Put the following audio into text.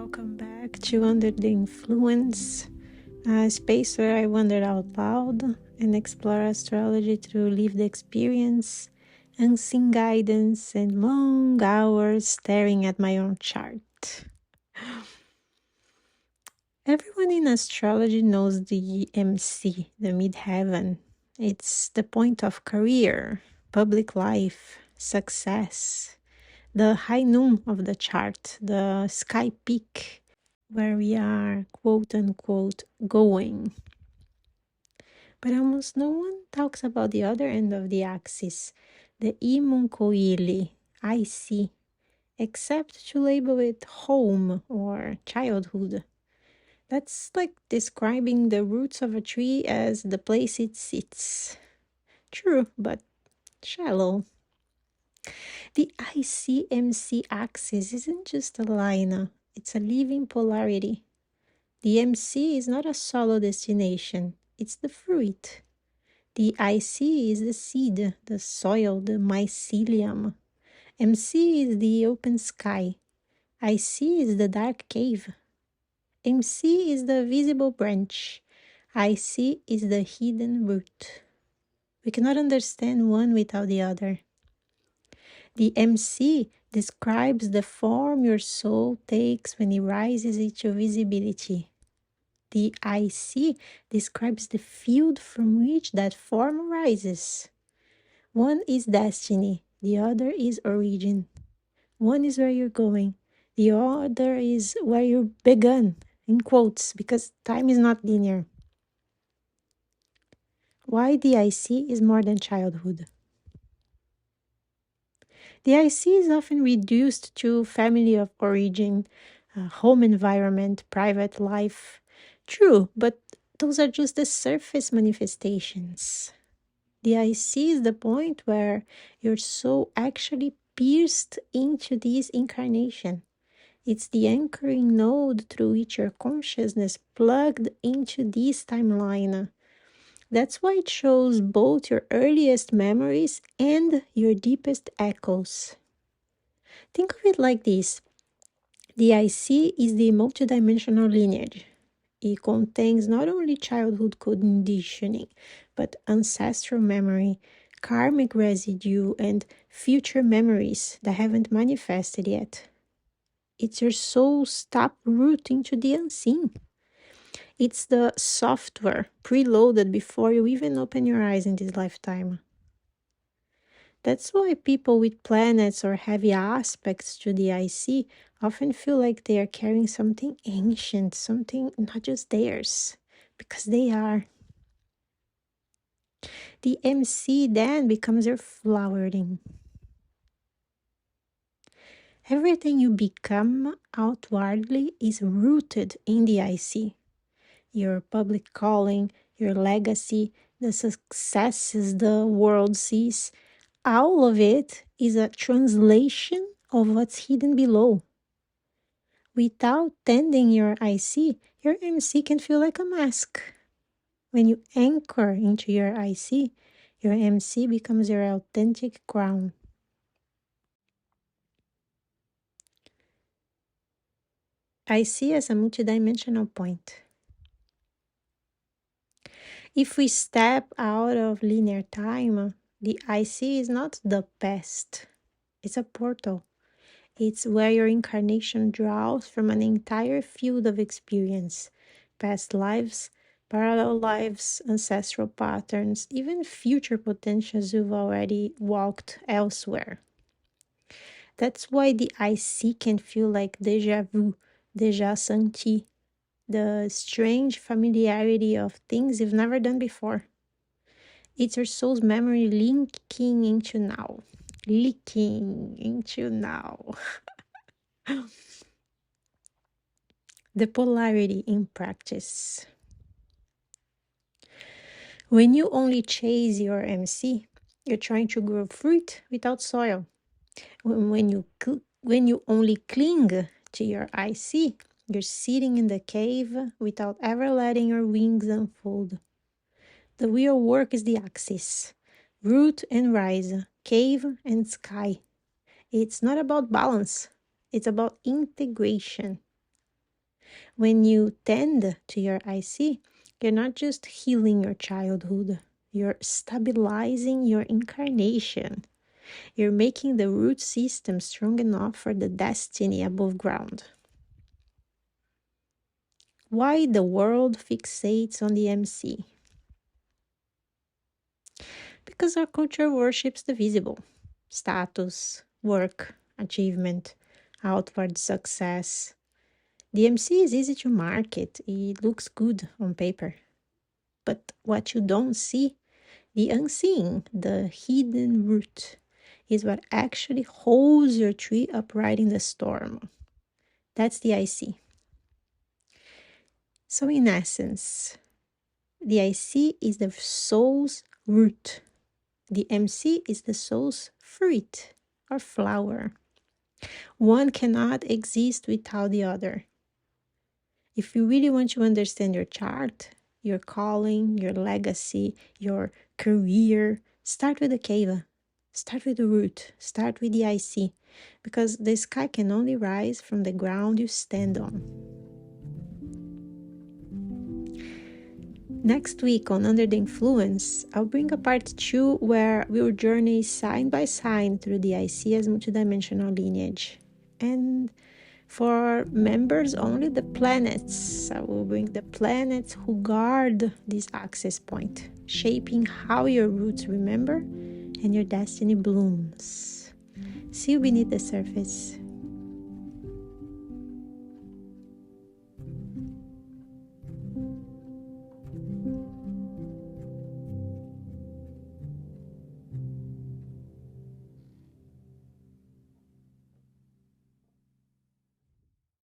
welcome back to Under the Influence, a space where I wander out loud and explore astrology through lived experience, unseen guidance, and long hours staring at my own chart. Everyone in astrology knows the MC, the Midheaven. It's the point of career, public life, success, the high noon of the chart, the sky peak, where we are quote-unquote going. But almost no one talks about the other end of the axis, the imunkoili, IC, except to label it home or childhood. That's like describing the roots of a tree as the place it sits. True, but shallow. The IC-MC axis isn't just a line, it's a living polarity. The MC is not a solo destination, it's the fruit. The IC is the seed, the soil, the mycelium. MC is the open sky. IC is the dark cave. MC is the visible branch. IC is the hidden root. We cannot understand one without the other. The MC describes the form your soul takes when it rises into visibility. The IC describes the field from which that form arises. One is destiny, the other is origin. One is where you're going, the other is where you begun, in quotes, because time is not linear. Why the IC is more than childhood? The IC is often reduced to family of origin, home environment, private life. True, but those are just the surface manifestations. The IC is the point where your soul actually pierced into this incarnation. It's the anchoring node through which your consciousness plugged into this timeline. That's why it shows both your earliest memories and your deepest echoes. Think of it like this. The IC is the multidimensional lineage. It contains not only childhood conditioning, but ancestral memory, karmic residue, and future memories that haven't manifested yet. It's your soul's taproot into the unseen. It's the software preloaded before you even open your eyes in this lifetime. That's why people with planets or heavy aspects to the IC often feel like they are carrying something ancient, something not just theirs, because they are. The MC then becomes your flowering. Everything you become outwardly is rooted in the IC. Your public calling, your legacy, the successes the world sees, all of it is a translation of what's hidden below. Without tending your IC, your MC can feel like a mask. When you anchor into your IC, your MC becomes your authentic crown. IC as a multidimensional point. If we step out of linear time, the IC is not the past. It's a portal. It's where your incarnation draws from an entire field of experience. Past lives, parallel lives, ancestral patterns, even future potentials you've already walked elsewhere. That's why the IC can feel like déjà vu, déjà senti, the strange familiarity of things you've never done before. It's your soul's memory linking into now. Leaking into now. The polarity in practice. When you only chase your MC, you're trying to grow fruit without soil. When you only cling to your IC, you're sitting in the cave without ever letting your wings unfold. The real work is the axis, root and rise, cave and sky. It's not about balance, it's about integration. When you tend to your IC, you're not just healing your childhood, you're stabilizing your incarnation. You're making the root system strong enough for the destiny above ground. Why the world fixates on the MC? Because our culture worships the visible: status, work, achievement, outward success. The MC is easy to market, it looks good on paper. But what you don't see, the unseen, the hidden root, is what actually holds your tree upright in the storm. That's the IC. So, in essence, the IC is the soul's root. The MC is the soul's fruit or flower. One cannot exist without the other. If you really want to understand your chart, your calling, your legacy, your career, start with the Keva. Start with the root. Start with the IC. Because the sky can only rise from the ground you stand on. Next week on Under the Influence, I'll bring a part 2 where we'll journey side by side through the IC as multidimensional lineage. And for members only, the planets. I will bring the planets who guard this access point, shaping how your roots remember and your destiny blooms. See you beneath the surface.